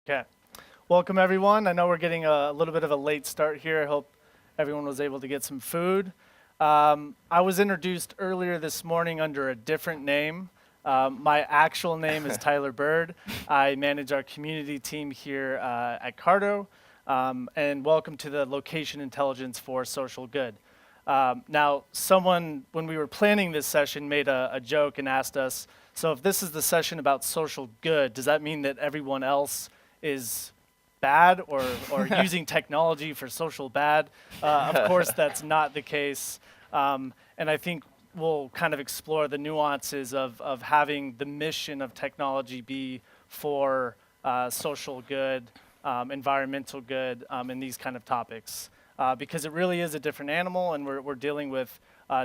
Okay. Welcome, everyone. I know we're getting a little bit of a late start here. I hope everyone was able to get some food. I was introduced earlier this morning under a different name. My actual name is Tyler Bird. I manage our community team here at CARTO. And welcome to the Location Intelligence for Social Good. Now, someone, when we were planning this session, made a joke and asked us, so if this is the session about social good, does that mean that everyone else is bad or using technology for social bad? Of course, that's not the case. And I think we'll kind of explore the nuances of having the mission of technology be for social good, environmental good, and these kind of topics. Because it really is a different animal, and we're dealing with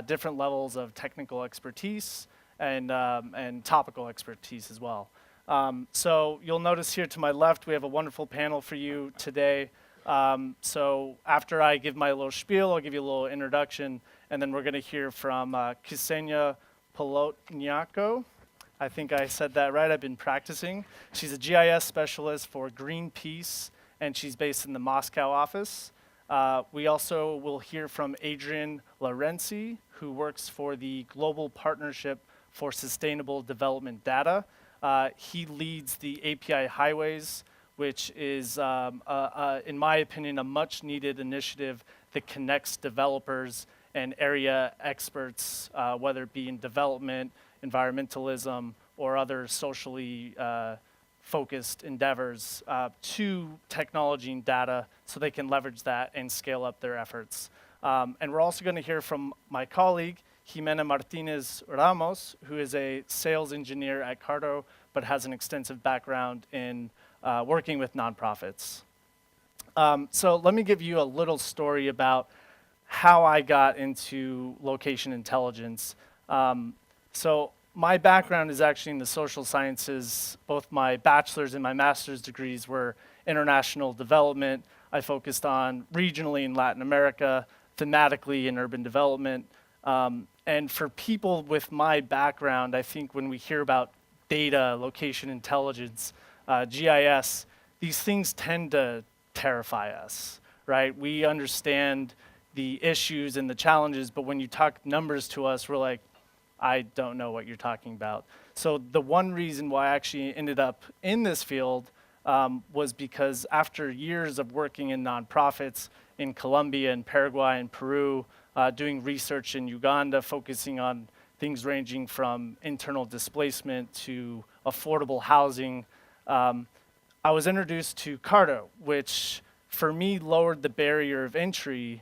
different levels of technical expertise and topical expertise as well. So you'll notice here to my left, we have a wonderful panel for you today. So after I give my little spiel, I'll give you a little introduction, and then we're going to hear from Ksenia Polotniako. I think I said that right. I've been practicing. She's a GIS specialist for Greenpeace, and she's based in the Moscow office. We also will hear from Adrienne Lorenzi, who works for the Global Partnership for Sustainable Development Data. He leads the API Highways, which is, in my opinion, a much needed initiative that connects developers and area experts, whether it be in development, environmentalism, or other socially focused endeavors to technology and data so they can leverage that and scale up their efforts. And we're also going to hear from my colleague, Jimena Martinez Ramos, who is a sales engineer at CARTO, but has an extensive background in working with nonprofits. So let me give you a little story about how I got into location intelligence. So my background is actually in the social sciences. Both my bachelor's and my master's degrees were international development. I focused on regionally in Latin America, thematically in urban development. And for people with my background, I think when we hear about data, location intelligence, GIS, these things tend to terrify us, right? We understand the issues and the challenges, but when you talk numbers to us, we're like, I don't know what you're talking about. So the one reason why I actually ended up in this field was because after years of working in nonprofits in Colombia and Paraguay and Peru, doing research in Uganda, focusing on things ranging from internal displacement to affordable housing, I was introduced to CARTO, which for me lowered the barrier of entry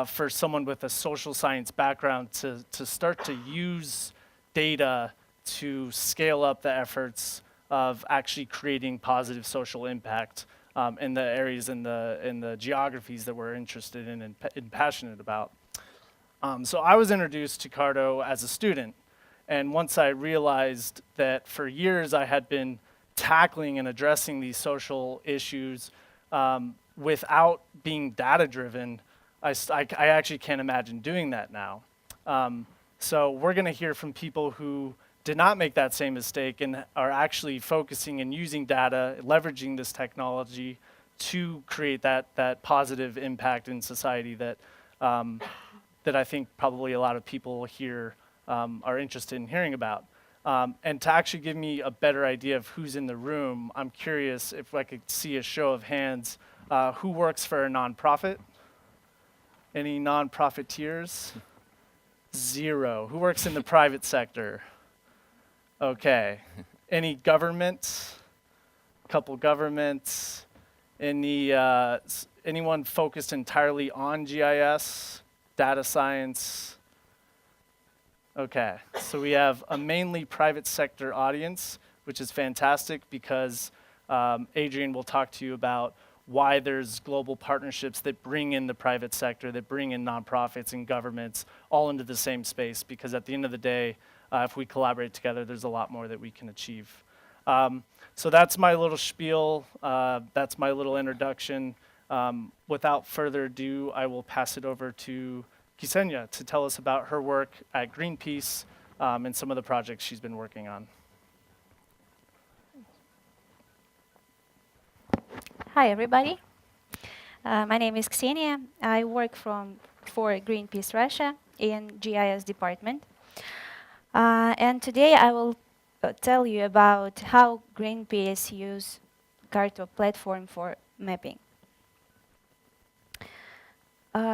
for someone with a social science background to start to use data to scale up the efforts of actually creating positive social impact in the areas in the geographies that we're interested in and passionate about. So I was introduced to CARTO as a student, and once I realized that for years I had been tackling and addressing these social issues without being data-driven, I actually can't imagine doing that now. So we're going to hear from people who did not make that same mistake and are actually focusing and using data, leveraging this technology to create that positive impact in society that that I think probably a lot of people here are interested in hearing about. And to actually give me a better idea of who's in the room, I'm curious if I could see a show of hands. Who works for a nonprofit? Any non-profiteers? Zero. Who works in the private sector? Okay. Any government? Couple governments? Anyone focused entirely on GIS? Data science? Okay, so we have a mainly private sector audience, which is fantastic because Adrienne will talk to you about why there's global partnerships that bring in the private sector, that bring in nonprofits and governments all into the same space, because at the end of the day, if we collaborate together, there's a lot more that we can achieve. So that's my little spiel, that's my little introduction. Without further ado, I will pass it over to Ksenia to tell us about her work at Greenpeace and some of the projects she's been working on. Hi, everybody. My name is Ksenia. I work for Greenpeace Russia in GIS department. And today I will tell you about how Greenpeace use CARTO platform for mapping.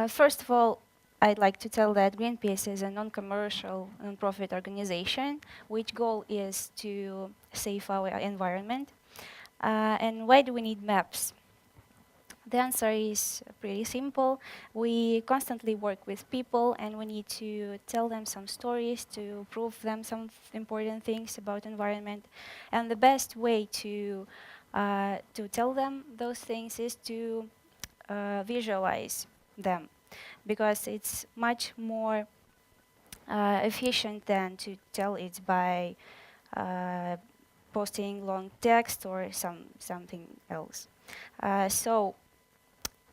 First of all, I'd like to tell that Greenpeace is a non-commercial, non-profit organization, which goal is to save our environment. And why do we need maps? The answer is pretty simple. We constantly work with people and we need to tell them some stories to prove them some important things about environment. And the best way to tell them those things is to visualize them, because it's much more efficient than to tell it by posting long text or something else. So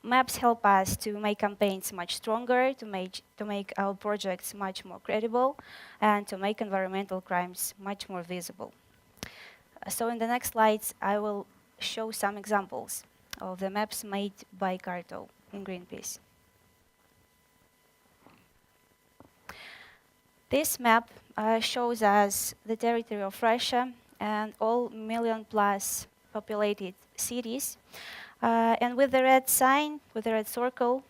maps help us to make campaigns much stronger, to make our projects much more credible, and to make environmental crimes much more visible. So in the next slides, I will show some examples of the maps made by CARTO in Greenpeace. This map shows us the territory of Russia and all million-plus populated cities. And with the red sign, with the red circle,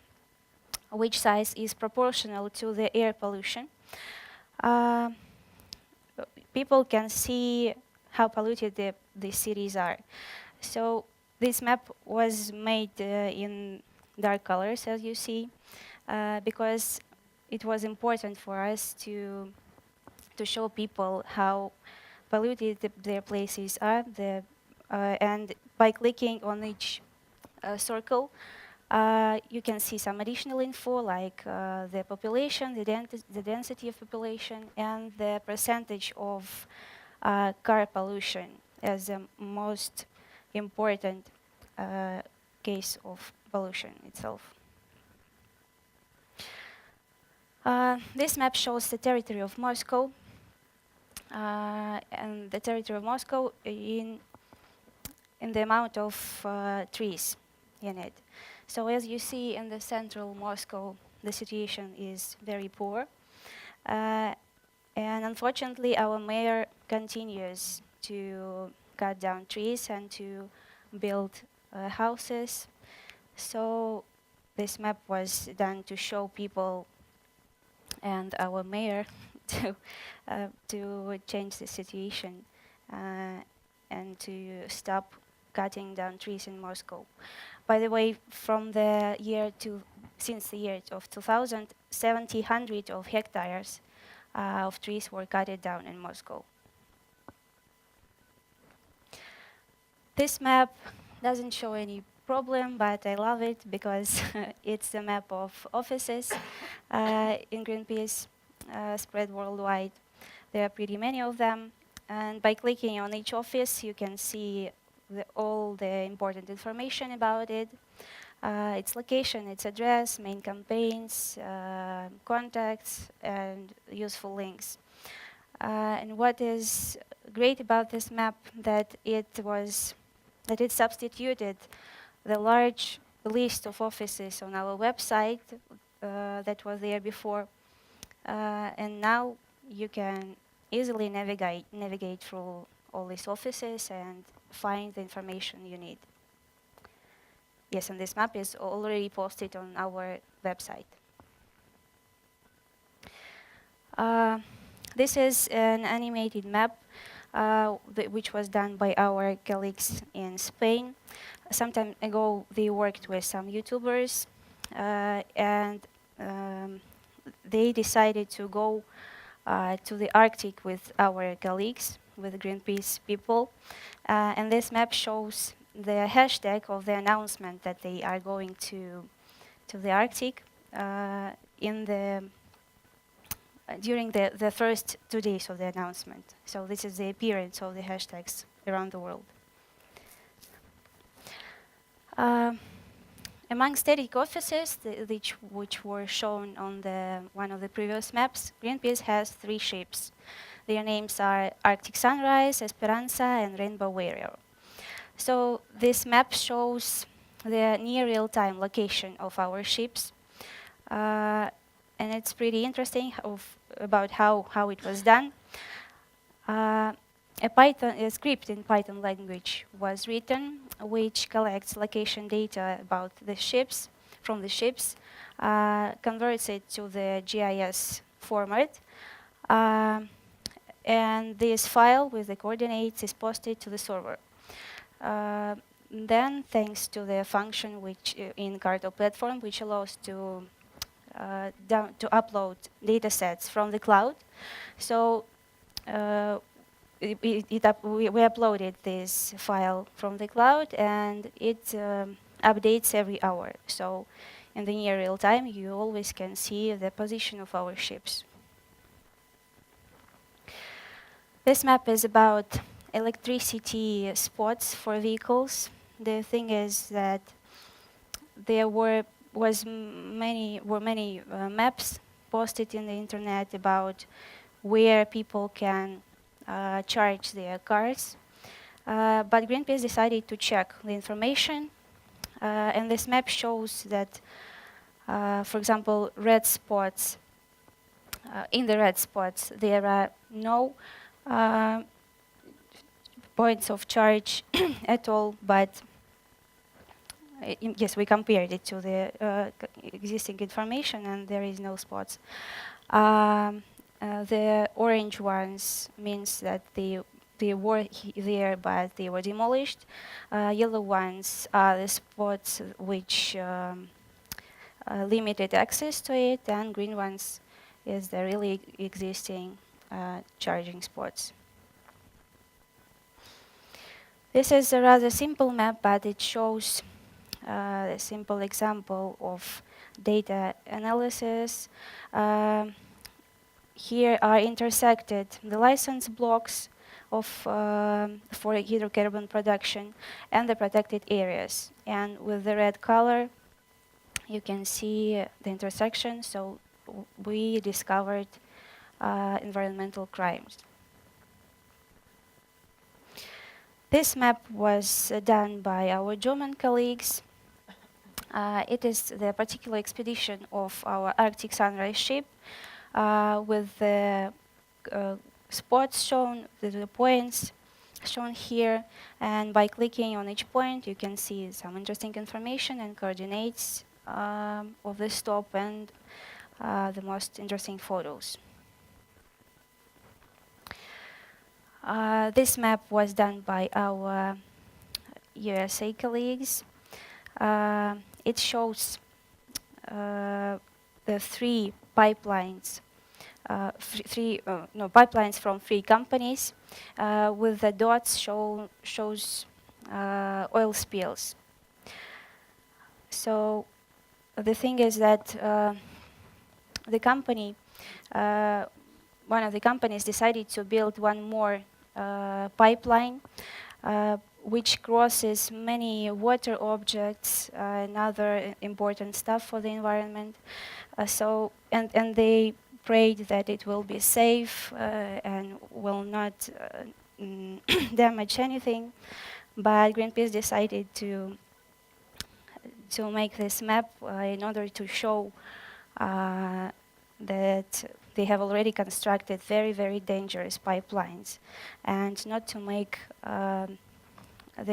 which size is proportional to the air pollution, people can see how polluted the cities are. So this map was made in dark colors, as you see, because it was important for us to show people how polluted their places are. And by clicking on each circle, you can see some additional info like the population, the density of population, and the percentage of car pollution as the most important case of pollution itself. This map shows the territory of Moscow, and the territory of Moscow in the amount of trees in it. So as you see in the central Moscow, the situation is very poor. And unfortunately, our mayor continues to cut down trees and to build houses. So this map was done to show people and our mayor to change the situation and to stop cutting down trees in Moscow. By the way, since the year of 2000, 700 of hectares of trees were cut down in Moscow. This map doesn't show any problem, but I love it because it's a map of offices in Greenpeace spread worldwide. There are pretty many of them, and by clicking on each office, you can see all the important information about it. Its location, its address, main campaigns, contacts, and useful links. And what is great about this map that it substituted the large list of offices on our website that was there before, and now you can easily navigate through all these offices and find the information you need. Yes, and this map is already posted on our website. This is an animated map which was done by our colleagues in Spain. Some time ago, they worked with some YouTubers, and they decided to go to the Arctic with our colleagues, with Greenpeace people. And this map shows the hashtag of the announcement that they are going to the Arctic during the first 2 days of the announcement. So this is the appearance of the hashtags around the world. Among static offices, which were shown on one of the previous maps, Greenpeace has 3 ships. Their names are Arctic Sunrise, Esperanza, and Rainbow Warrior. So this map shows the near real-time location of our ships. And it's pretty interesting about how it was done. A script in Python language was written, which collects location data about the ships, from the ships, converts it to the GIS format, and this file with the coordinates is posted to the server. Then, thanks to the function which in CARTO platform, which allows to upload data sets from the cloud. So we uploaded this file from the cloud, and it updates every hour. So in the near real time, you always can see the position of our ships. This map is about electricity spots for vehicles. The thing is that there were many maps posted in the internet about where people can charge their cars. But Greenpeace decided to check the information, and this map shows that, for example, red spots. In the red spots, there are no points of charge at all, but yes, we compared it to the existing information, and there is no spots. The orange ones means that they were there, but they were demolished. Yellow ones are the spots which limited access to it, and green ones is the really existing charging spots. This is a rather simple map, but it shows a simple example of data analysis. Here are intersected the license blocks of for hydrocarbon production and the protected areas. And with the red color, you can see the intersection. So we discovered environmental crimes. This map was done by our German colleagues. It is the particular expedition of our Arctic Sunrise ship with the spots shown, the points shown here. And by clicking on each point, you can see some interesting information and coordinates of the stop and the most interesting photos. This map was done by our USA colleagues. It shows the three pipelines, pipelines from three companies, with the dots shows oil spills. So the thing is that the company, one of the companies decided to build one more pipeline, which crosses many water objects and other important stuff for the environment. And they prayed that it will be safe and will not damage anything. But Greenpeace decided to make this map in order to show that they have already constructed very, very dangerous pipelines, and not to make the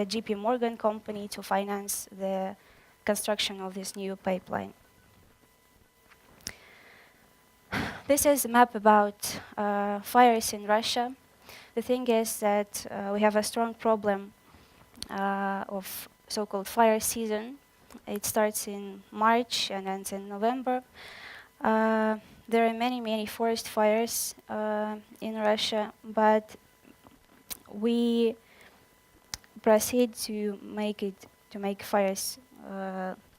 JP Morgan company to finance the construction of this new pipeline. This is a map about fires in Russia. The thing is that we have a strong problem of so-called fire season. It starts in March and ends in November. There are many forest fires in Russia, but we proceed to make fires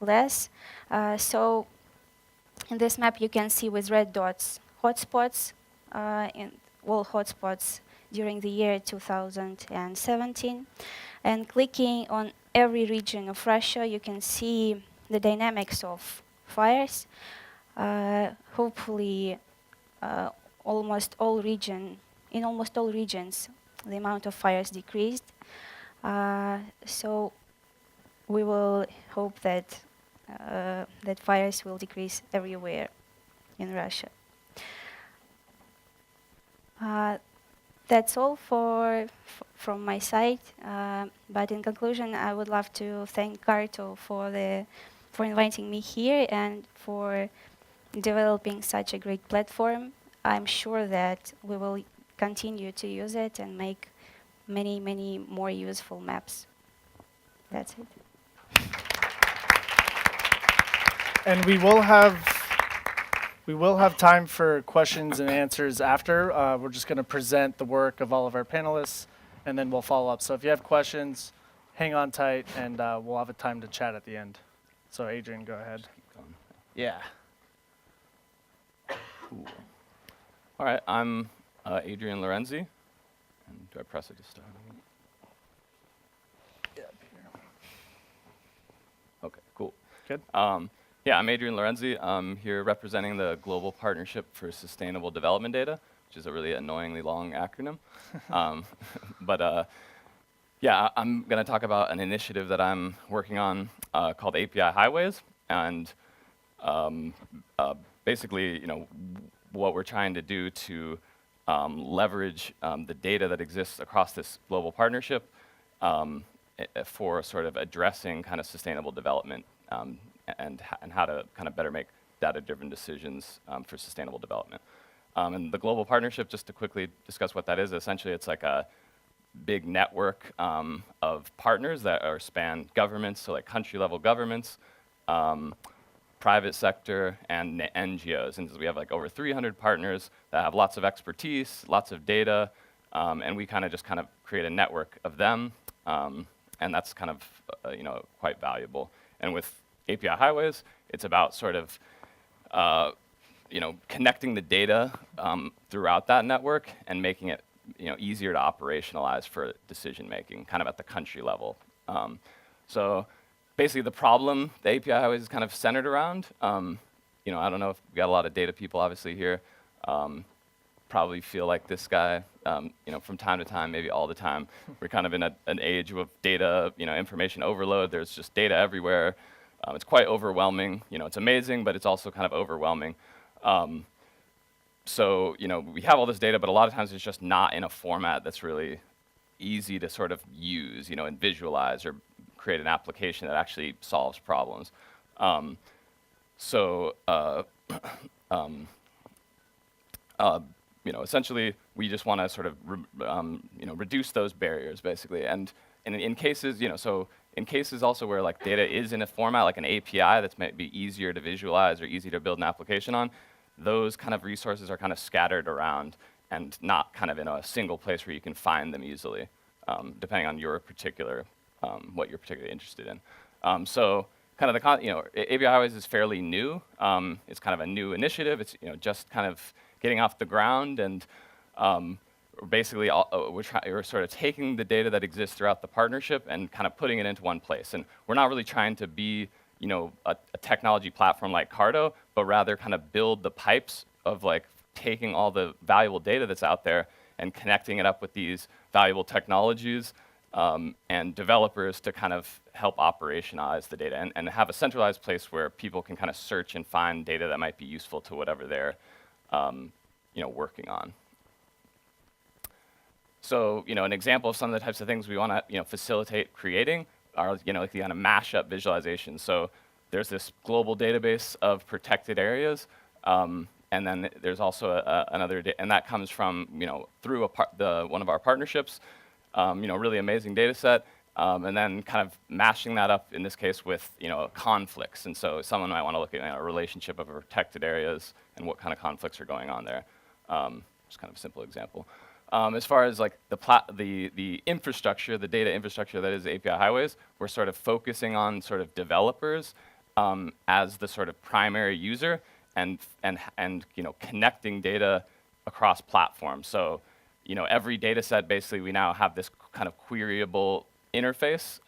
less. So in this map, you can see with red dots hotspots, in all hotspots during the year 2017. And clicking on every region of Russia, you can see the dynamics of fires. Hopefully, in almost all regions, the amount of fires decreased. So we will hope that that fires will decrease everywhere in Russia. That's all from my side. But in conclusion, I would love to thank CARTO for inviting me here and for developing such a great platform. I'm sure that we will continue to use it and make many, many more useful maps. That's it. And we will have time for questions and answers after. We're just going to present the work of all of our panelists, and then we'll follow up. So if you have questions, hang on tight, and we'll have a time to chat at the end. So Adrienne, go ahead. Yeah. Cool. All right, I'm Adrienne Lorenzi. And do I press it to start? Okay, cool. Good. Yeah, I'm Adrienne Lorenzi. I'm here representing the Global Partnership for Sustainable Development Data, which is a really annoyingly long acronym. Yeah, I'm going to talk about an initiative that I'm working on called API Highways, and basically, what we're trying to do to leverage the data that exists across this global partnership for sort of addressing kind of sustainable development and how to kind of better make data-driven decisions for sustainable development. And the global partnership, just to quickly discuss what that is, essentially it's like a big network of partners that span governments, so like country-level governments, private sector, and NGOs. And we have like over 300 partners that have lots of expertise, lots of data, and we just create a network of them, and that's kind of quite valuable. And with API Highways, it's about sort of connecting the data throughout that network and making it easier to operationalize for decision making, kind of at the country level. So basically, the problem the API Highways is kind of centered around. I don't know if we got a lot of data people obviously here. Probably feel like this guy, from time to time, maybe all the time. We're kind of in an age of data, information overload. There's just data everywhere. It's quite overwhelming. It's amazing, but it's also kind of overwhelming. So, we have all this data, but a lot of times it's just not in a format that's really easy to sort of use, and visualize or create an application that actually solves problems. Essentially, we just want to sort of reduce those barriers, basically. And in cases, in cases also where like data is in a format like an API that's maybe easier to visualize or easy to build an application on, those kind of resources are kind of scattered around and not kind of in a single place where you can find them easily, depending on your particular, what you're particularly interested in. So kind of API Highways is fairly new. It's kind of a new initiative. It's just kind of getting off the ground, and basically we're sort of taking the data that exists throughout the partnership and kind of putting it into one place. And we're not really trying to be a technology platform like CARTO, but rather kind of build the pipes of like taking all the valuable data that's out there and connecting it up with these valuable technologies and developers to kind of help operationalize the data and have a centralized place where people can kind of search and find data that might be useful to whatever they're working on. So, an example of some of the types of things we want to, facilitate creating are, like the kind of mashup visualization. So there's this global database of protected areas, and then there's also another, and that comes from, through one of our partnerships, really amazing data set, and then kind of mashing that up, in this case, with, conflicts. And so someone might want to look at a relationship of protected areas and what kind of conflicts are going on there. Just kind of a simple example. As far as like the infrastructure, the data infrastructure that is API Highways, we're sort of focusing on sort of developers as the sort of primary user and connecting data across platforms. So every data set, basically, we now have this kind of queryable interface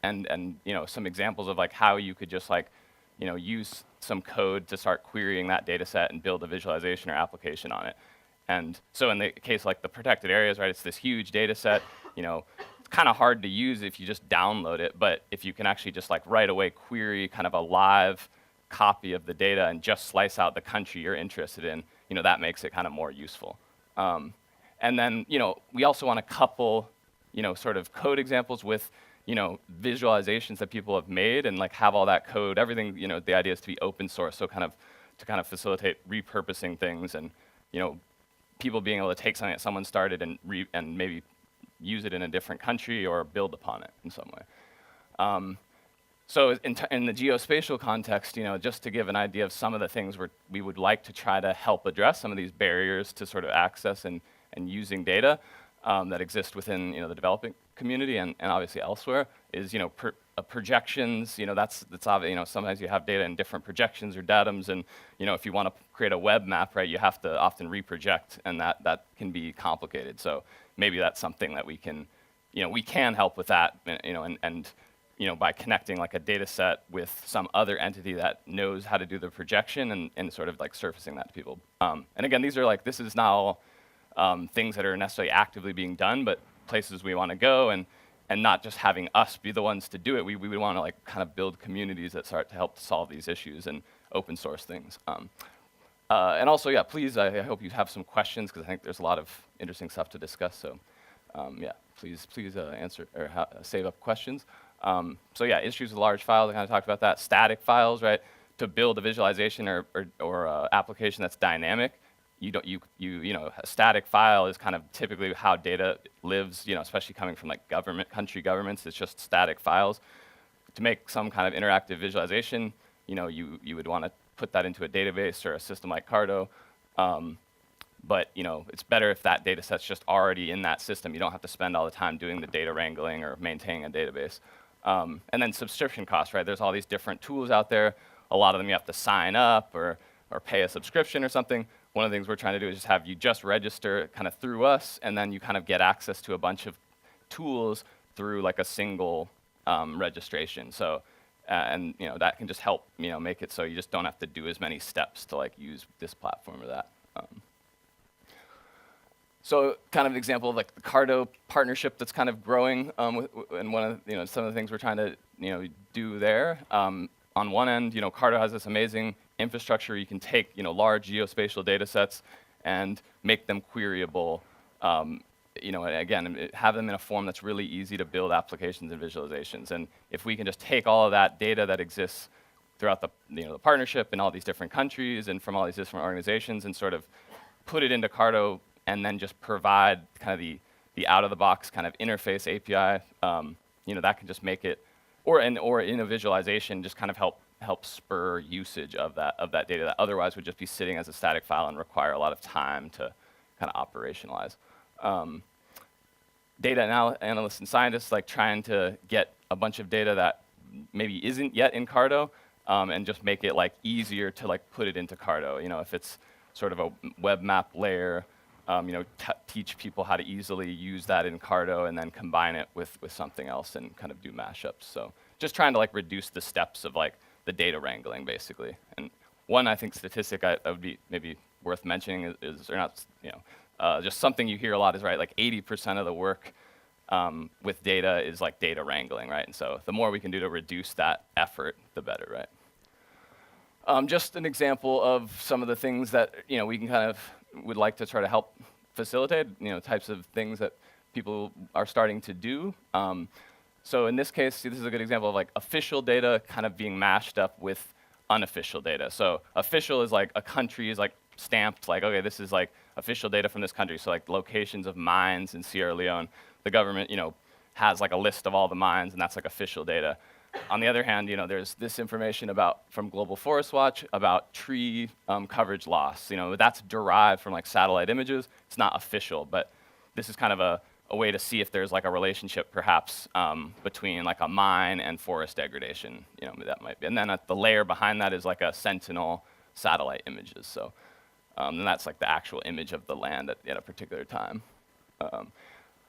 and some examples of like how you could just like use some code to start querying that data set and build a visualization or application on it. And so in the case like the protected areas, right, it's this huge data set, kind of hard to use if you just download it, but if you can actually just like right away query kind of a live copy of the data and just slice out the country you're interested in, that makes it kind of more useful. And then, we also want to couple, sort of code examples with, visualizations that people have made and like have all that code, everything, the idea is to be open source, so to kind of facilitate repurposing things and, people being able to take something that someone started and maybe use it in a different country or build upon it in some way. So in the geospatial context, just to give an idea of some of the things we would like to try to help address, some of these barriers to sort of access and using data that exist within the developing community and obviously elsewhere, is projections. That's obvious. Sometimes you have data in different projections or datums, and if you want to create a web map, right, you have to often reproject, and that can be complicated. So maybe that's something that we can help with that, and by connecting like a data set with some other entity that knows how to do the projection and sort of like surfacing that to people. And again, this is not all things that are necessarily actively being done, but places we want to go, and not just having us be the ones to do it. We would want to like kind of build communities that start to help solve these issues and open source things. And also, yeah, please, I hope you have some questions, because I think there's a lot of interesting stuff to discuss. So yeah, please answer or save up questions. So yeah, issues with large files, I kind of talked about that. Static files, right? To build a visualization or application that's dynamic, a static file is kind of typically how data lives, especially coming from like country governments. It's just static files. To make some kind of interactive visualization, you would want to put that into a database or a system like CARTO. But it's better if that data set's just already in that system. You don't have to spend all the time doing the data wrangling or maintaining a database. And then subscription costs, right? There's all these different tools out there. A lot of them you have to sign up or pay a subscription or something. One of the things we're trying to do is just have you just register kind of through us, and then you kind of get access to a bunch of tools through like a single registration. So, and that can just help make it so you just don't have to do as many steps to like use this platform or that. So kind of an example of like the CARTO partnership that's kind of growing, and one of some of the things we're trying to do there. On one end, CARTO has this amazing infrastructure. You can take large geospatial data sets and make them queryable. And again, have them in a form that's really easy to build applications and visualizations. And if we can just take all of that data that exists throughout the the partnership in all these different countries and from all these different organizations and sort of put it into CARTO, and then just provide kind of the out-of-the-box kind of interface API, that can just make it, or in a visualization, just kind of help spur usage of that data that otherwise would just be sitting as a static file and require a lot of time to kind of operationalize. Data analysts and scientists like trying to get a bunch of data that maybe isn't yet in CARTO, and just make it like easier to like put it into CARTO. If it's sort of a web map layer, teach people how to easily use that in CARTO and then combine it with something else and kind of do mashups. So just trying to like reduce the steps of like the data wrangling, basically. And one, I think, statistic that would be maybe worth mentioning is or not, just something you hear a lot is, right, like 80% of the work with data is like data wrangling, right? And so the more we can do to reduce that effort, the better, right? Just an example of some of the things that we can kind of would like to try to help facilitate, types of things that people are starting to do. So in this case, this is a good example of like official data kind of being mashed up with unofficial data. So official is like a country is like stamped like, okay, this is like official data from this country. So like locations of mines in Sierra Leone, the government, has like a list of all the mines, and that's like official data. On the other hand, there's this information from Global Forest Watch about tree coverage loss. That's derived from like satellite images. It's not official, but this is kind of a way to see if there's like a relationship perhaps between like a mine and forest degradation. That might be. And then at the layer behind that is like a Sentinel satellite images. So and that's like the actual image of the land at a particular time.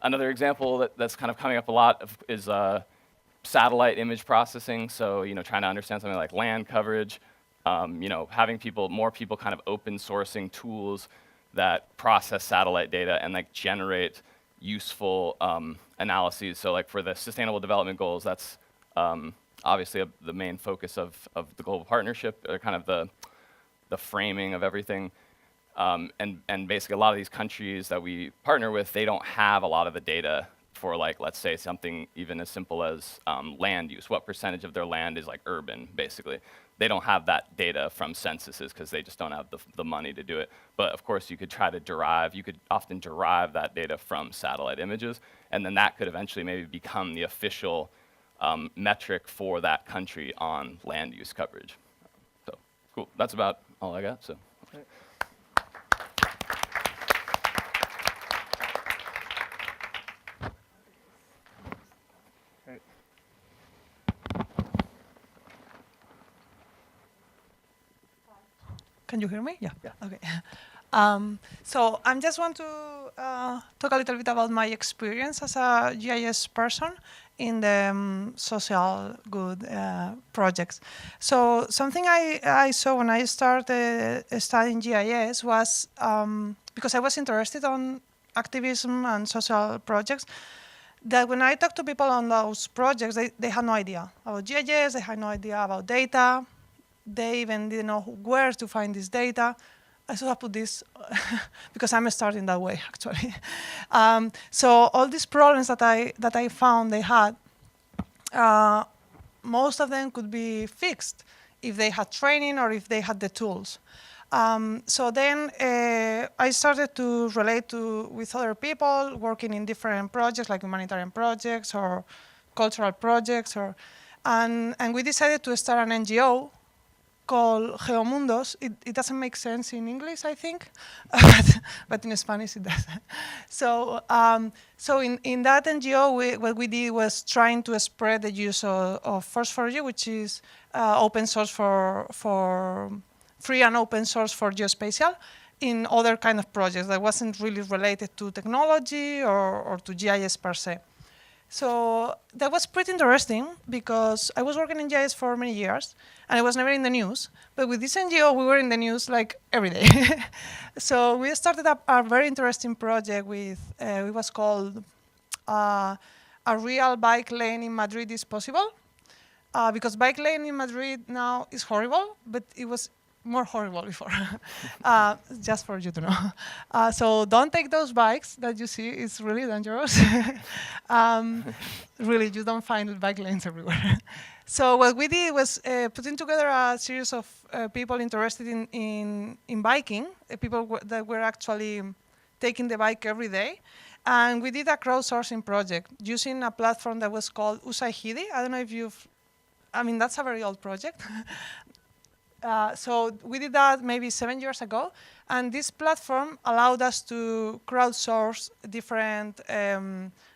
Another example that's kind of coming up a lot is satellite image processing. So, trying to understand something like land coverage, having more people kind of open sourcing tools that process satellite data and like generate useful analyses. So like for the Sustainable Development Goals, that's obviously the main focus of the global partnership, or kind of the framing of everything. And basically a lot of these countries that we partner with, they don't have a lot of the data for, like, let's say something even as simple as land use. What percentage of their land is like urban, basically. They don't have that data from censuses because they just don't have the money to do it. But of course you could often derive that data from satellite images, and then that could eventually maybe become the official metric for that country on land use coverage. So cool, that's about all I got. So. Can you hear me? Yeah. Yeah. Okay. So I just want to talk a little bit about my experience as a GIS person in the social good projects. So something I saw when I started studying GIS was, because I was interested on activism and social projects, that when I talked to people on those projects, they had no idea about GIS, they had no idea about data, they even didn't know where to find this data. I should have put this because I'm starting that way, actually. So all these problems that I found they had, most of them could be fixed if they had training or if they had the tools. So then I started to relate with other people working in different projects, like humanitarian projects or cultural projects, and we decided to start an NGO called Geomundos. It doesn't make sense in English, I think, but in Spanish it does. So, in that NGO, what we did was trying to spread the use of Force4U, which is open source for free and open source for Geospatial, in other kind of projects that wasn't really related to technology or to GIS per se. So that was pretty interesting because I was working in GIS for many years and I was never in the news. But with this NGO, we were in the news like every day. So we started up a very interesting project with, it was called A Real Bike Lane in Madrid is Possible. Because bike lane in Madrid now is horrible, but it was more horrible before, just for you to know. So don't take those bikes that you see, it's really dangerous. Really, you don't find bike lanes everywhere. So what we did was putting together a series of people interested in biking, people that were actually taking the bike every day. And we did a crowdsourcing project using a platform that was called Usaihidi. I don't know if that's a very old project. So we did that maybe 7 years ago, and this platform allowed us to crowdsource different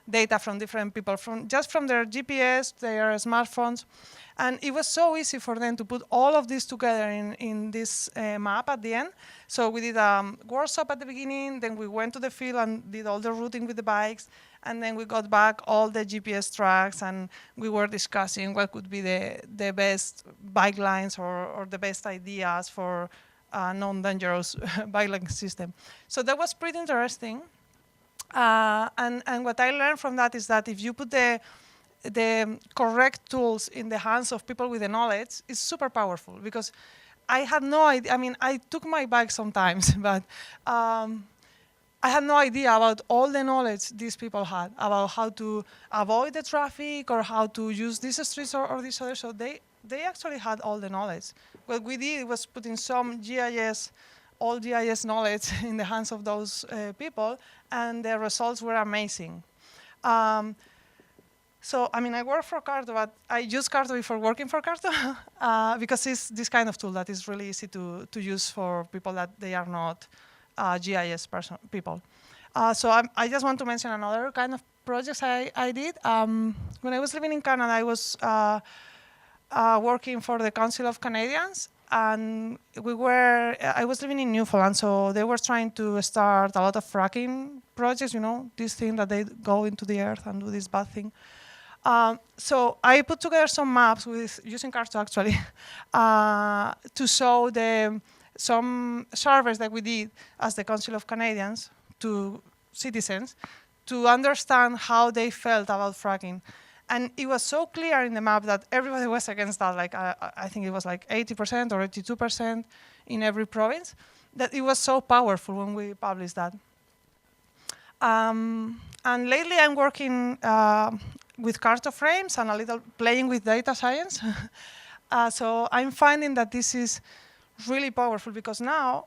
data from different people, just from their GPS, their smartphones, and it was so easy for them to put all of this together in this map at the end. So we did a workshop at the beginning, then we went to the field and did all the routing with the bikes, and then we got back all the GPS tracks, and we were discussing what could be the best bike lines or the best ideas for a non-dangerous bike lane system. So that was pretty interesting. And what I learned from that is that if you put the correct tools in the hands of people with the knowledge, it's super powerful. Because I had no idea. I mean, I took my bike sometimes, but I had no idea about all the knowledge these people had about how to avoid the traffic or how to use these streets or this other. So they actually had all the knowledge. What we did was putting some all GIS knowledge in the hands of those people, and the results were amazing. So, I mean, I work for CARTO, but I use CARTO before working for CARTO because it's this kind of tool that is really easy to use for people that they are not GIS people. So I just want to mention another kind of projects I did. When I was living in Canada, I was working for the Council of Canadians, and I was living in Newfoundland, so they were trying to start a lot of fracking projects, this thing that they go into the earth and do this bad thing. So I put together some maps using CARTO actually to show some surveys that we did as the Council of Canadians to citizens to understand how they felt about fracking. And it was so clear in the map that everybody was against that. Like I think it was like 80% or 82% in every province, that it was so powerful when we published that. And lately I'm working with CARTO frames and a little playing with data science. So I'm finding that this is really powerful because now,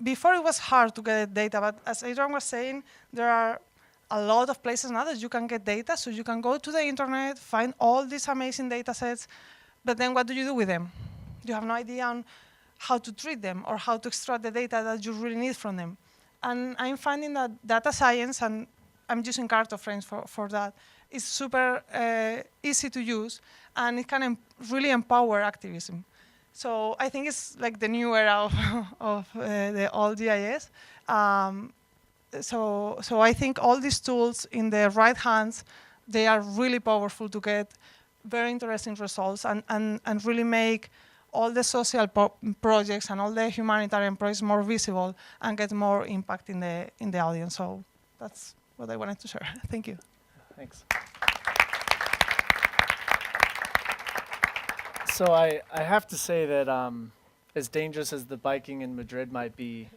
before it was hard to get data, but as Adrienne was saying, there are a lot of places now that you can get data. So you can go to the internet, find all these amazing data sets, but then what do you do with them? You have no idea on how to treat them or how to extract the data that you really need from them. And I'm finding that data science, and I'm using CARTO frames for that, is super easy to use, and it can really empower activism. So I think it's like the new era of the old GIS. So I think all these tools in the right hands, they are really powerful to get very interesting results and really make all the social projects and all the humanitarian projects more visible and get more impact in the audience. So that's what I wanted to share. Thank you. Thanks. So I have to say that as dangerous as the biking in Madrid might be,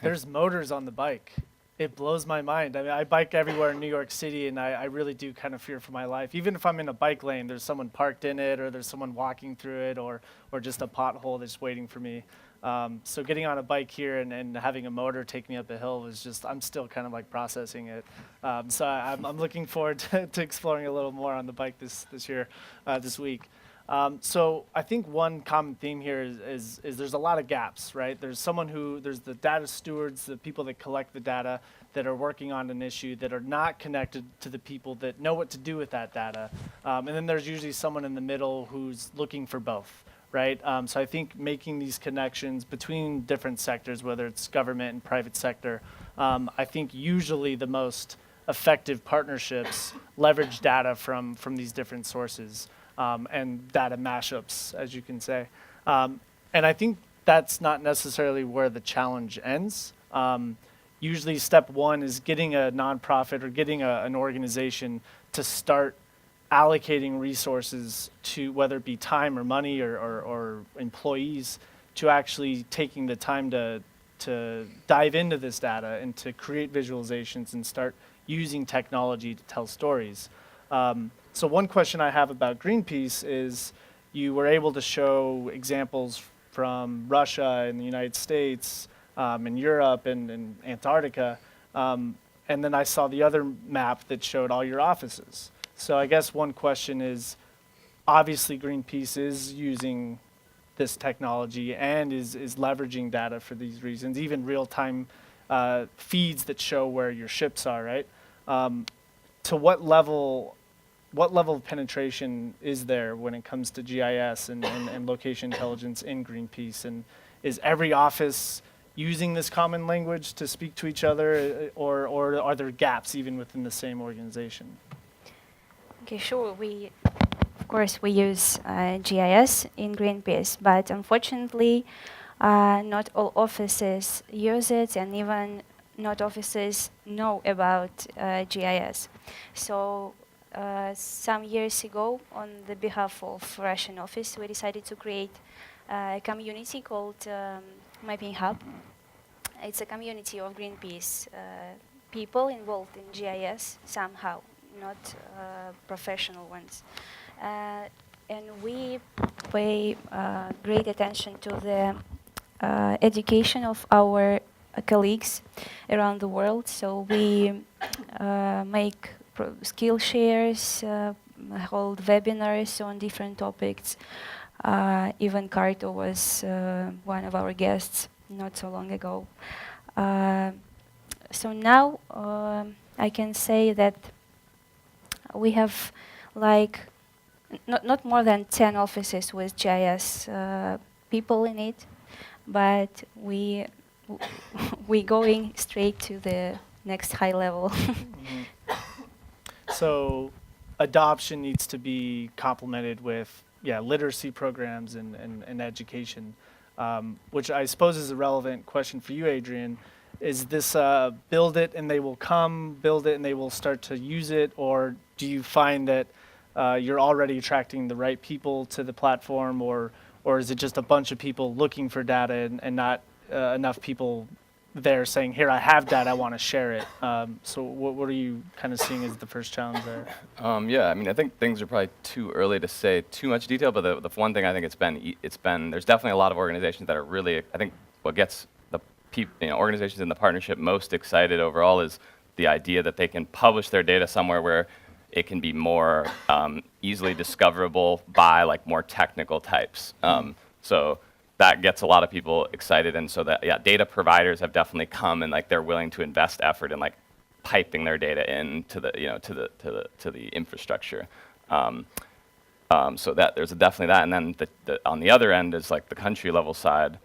there's motors on the bike. It blows my mind. I mean, I bike everywhere in New York City, and I really do kind of fear for my life. Even if I'm in a bike lane, there's someone parked in it, or there's someone walking through it, or just a pothole that's waiting for me. So getting on a bike here and having a motor take me up a hill was just, I'm still kind of like processing it. So I'm looking forward to exploring a little more on the bike this year, this week. So I think one common theme here is there's a lot of gaps, right? There's the data stewards, the people that collect the data, that are working on an issue, that are not connected to the people that know what to do with that data. And then there's usually someone in the middle who's looking for both, right? So I think making these connections between different sectors, whether it's government and private sector, I think usually the most effective partnerships leverage data from these different sources. And data mashups, as you can say. And I think that's not necessarily where the challenge ends. Usually step one is getting a nonprofit or getting an organization to start allocating resources to, whether it be time or money or employees, to actually taking the time to dive into this data and to create visualizations and start using technology to tell stories. So one question I have about Greenpeace is you were able to show examples from Russia and the United States and Europe and Antarctica. And then I saw the other map that showed all your offices. So I guess one question is, obviously Greenpeace is using this technology and is leveraging data for these reasons, even real-time feeds that show where your ships are, right? To what level of penetration is there when it comes to GIS and location intelligence in Greenpeace? And is every office using this common language to speak to each other, or are there gaps even within the same organization? Okay, sure. Of course, we use GIS in Greenpeace, but unfortunately, not all offices use it, and even not offices know about GIS. So some years ago, on the behalf of Russian office, we decided to create a community called Mapping Hub. It's a community of Greenpeace people involved in GIS somehow, not professional ones. And we pay great attention to the education of our colleagues around the world. So we make skill shares, hold webinars on different topics. Even CARTO was one of our guests not so long ago. So now I can say that we have like not more than 10 offices with GIS people in it, but we going straight to the next high level. Mm-hmm. So adoption needs to be complemented with literacy programs and education, which I suppose is a relevant question for you, Adrienne. is this build it and they will come, build it and they will start to use it, or do you find that you're already attracting the right people to the platform, or is it just a bunch of people looking for data and not enough people there saying, here, I have data, I want to share it? So what are you kind of seeing as the first challenge there? Yeah, I mean, I think things are probably too early to say too much detail, but the one thing I think it's been, there's definitely a lot of organizations that are really, I think what gets the organizations in the partnership most excited overall is the idea that they can publish their data somewhere where it can be more easily discoverable by like more technical types. So that gets a lot of people excited, and so that data providers have definitely come and like they're willing to invest effort in like piping their data into the to the infrastructure. So that there's definitely that, and then on the other end is like the country level side.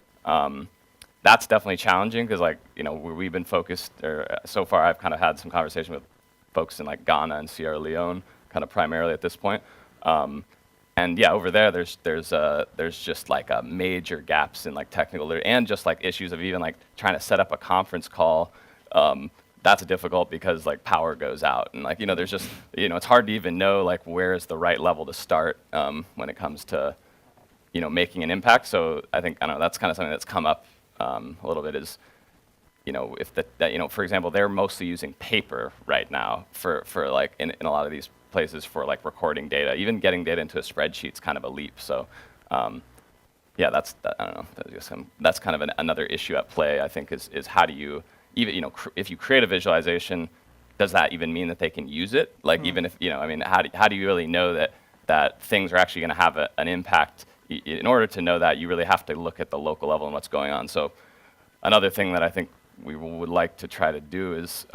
That's definitely challenging because like we've been focused, or so far I've kind of had some conversation with folks in like Ghana and Sierra Leone, kind of primarily at this point. And yeah, over there, there's just like major gaps in like technical literacy and just like issues of even like trying to set up a conference call. That's difficult because like power goes out, and like there's just it's hard to even know like where is the right level to start when it comes to making an impact. So I think that's kind of something that's come up a little bit is if for example, they're mostly using paper right now for like in a lot of these places for like recording data. Even getting data into a spreadsheet's kind of a leap. So yeah, I don't know. That's kind of another issue at play, I think, is how do you even if you create a visualization, does that even mean that they can use it? Like even if I mean, how do you really know that things are actually going to have an impact? In order to know that, you really have to look at the local level and what's going on. So another thing that I think we would like to try to do is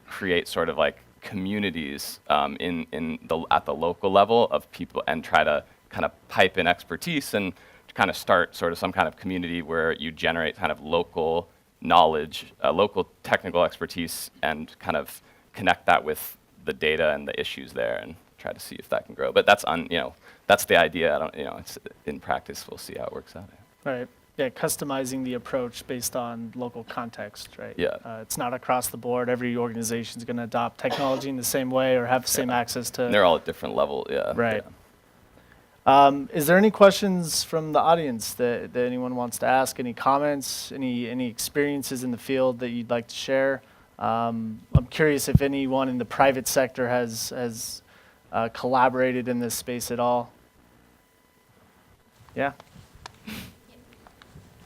create sort of like communities at the local level of people, and try to kind of pipe in expertise and kind of start sort of some kind of community where you generate kind of local knowledge, local technical expertise, and kind of connect that with the data and the issues there, and try to see if that can grow. But that's that's the idea. I don't it's in practice. We'll see how it works out. Right. Yeah, customizing the approach based on local context, right? Yeah. It's not across the board. Every organization is going to adopt technology in the same way or have the same access to. And they're all at different level. Yeah. Right. Yeah. Is there any questions from the audience that anyone wants to ask? Any comments? Any experiences in the field that you'd like to share? I'm curious if anyone in the private sector has collaborated in this space at all. Yeah.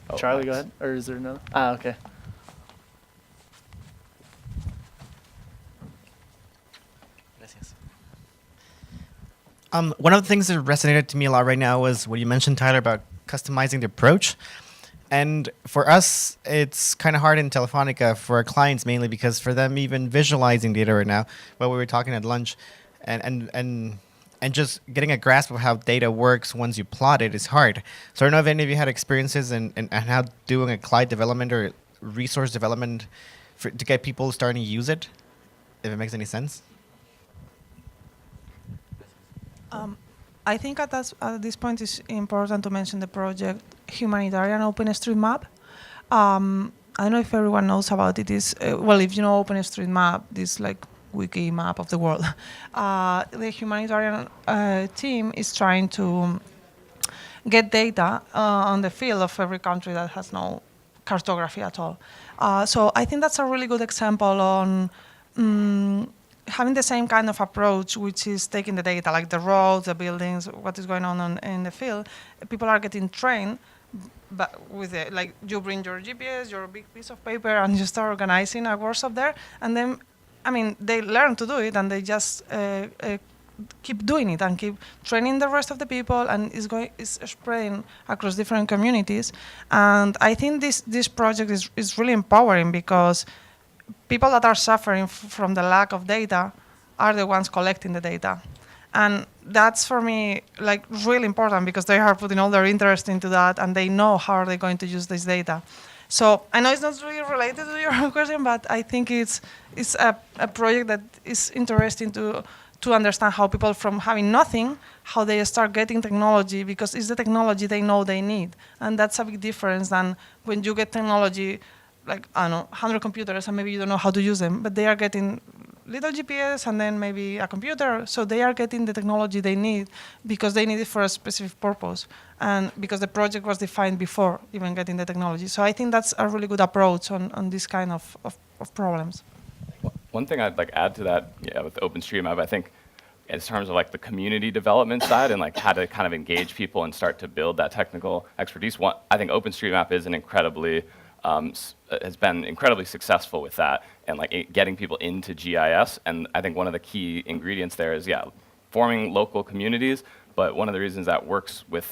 Oh, Charlie, go nice. ahead. Or is there another? Okay. One of the things that resonated to me a lot right now was what you mentioned, Tyler, about customizing the approach. And for us, it's kind of hard in Telefonica for our clients mainly because for them, even visualizing data right now, while we were talking at lunch, and just getting a grasp of how data works once you plot it is hard. So I don't know if any of you had experiences in how doing a client development or resource development to get people starting to use it, if it makes any sense. I think at this point it's important to mention the project Humanitarian OpenStreetMap. I don't know if everyone knows about it. Well, if you know OpenStreetMap, this like wiki map of the world. The humanitarian team is trying to get data on the field of every country that has no cartography at all. So I think that's a really good example on having the same kind of approach, which is taking the data, like the roads, the buildings, what is going on in the field. People are getting trained, but with it, like you bring your GPS, your big piece of paper, and you start organizing a workshop there, and then they learn to do it, and they just keep doing it and keep training the rest of the people, and is spreading across different communities. And I think this project is really empowering because people that are suffering from the lack of data are the ones collecting the data. And that's for me like really important because they are putting all their interest into that, and they know how are they going to use this data. So I know it's not really related to your question, but I think it's a project that is interesting to understand how people from having nothing, how they start getting technology, because it's the technology they know they need. And that's a big difference than when you get technology like, I don't know, 100 computers, and maybe you don't know how to use them, but they are getting little GPS and then maybe a computer, so they are getting the technology they need because they need it for a specific purpose, and because the project was defined before even getting the technology. So I think that's a really good approach on this kind of problems. One thing I'd like add to that, with OpenStreetMap, I think in terms of like the community development side and like how to kind of engage people and start to build that technical expertise, I think OpenStreetMap is an incredibly, has been incredibly successful with that and like getting people into GIS. And I think one of the key ingredients there is, forming local communities. But one of the reasons that works with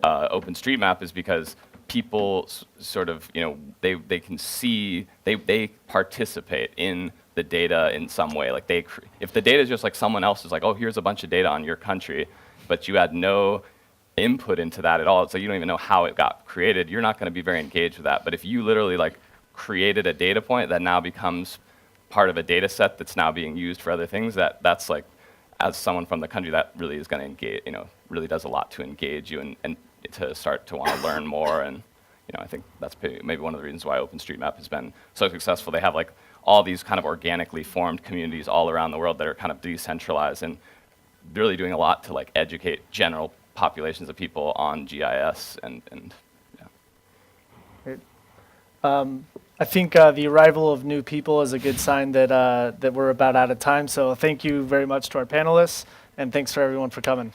OpenStreetMap is because people sort of, they can see, they participate in the data in some way. Like if the data is just like someone else is like, oh, here's a bunch of data on your country, but you had no input into that at all, so you don't even know how it got created, you're not going to be very engaged with that. But if you literally like created a data point that now becomes part of a data set that's now being used for other things, that's like, as someone from the country, that really is going to engage, really does a lot to engage you and to start to want to learn more. And I think that's maybe one of the reasons why OpenStreetMap has been so successful. They have like all these kind of organically formed communities all around the world that are kind of decentralized and really doing a lot to like educate general populations of people on GIS and yeah. Great. I think the arrival of new people is a good sign that that we're about out of time. So thank you very much to our panelists, and thanks for everyone for coming.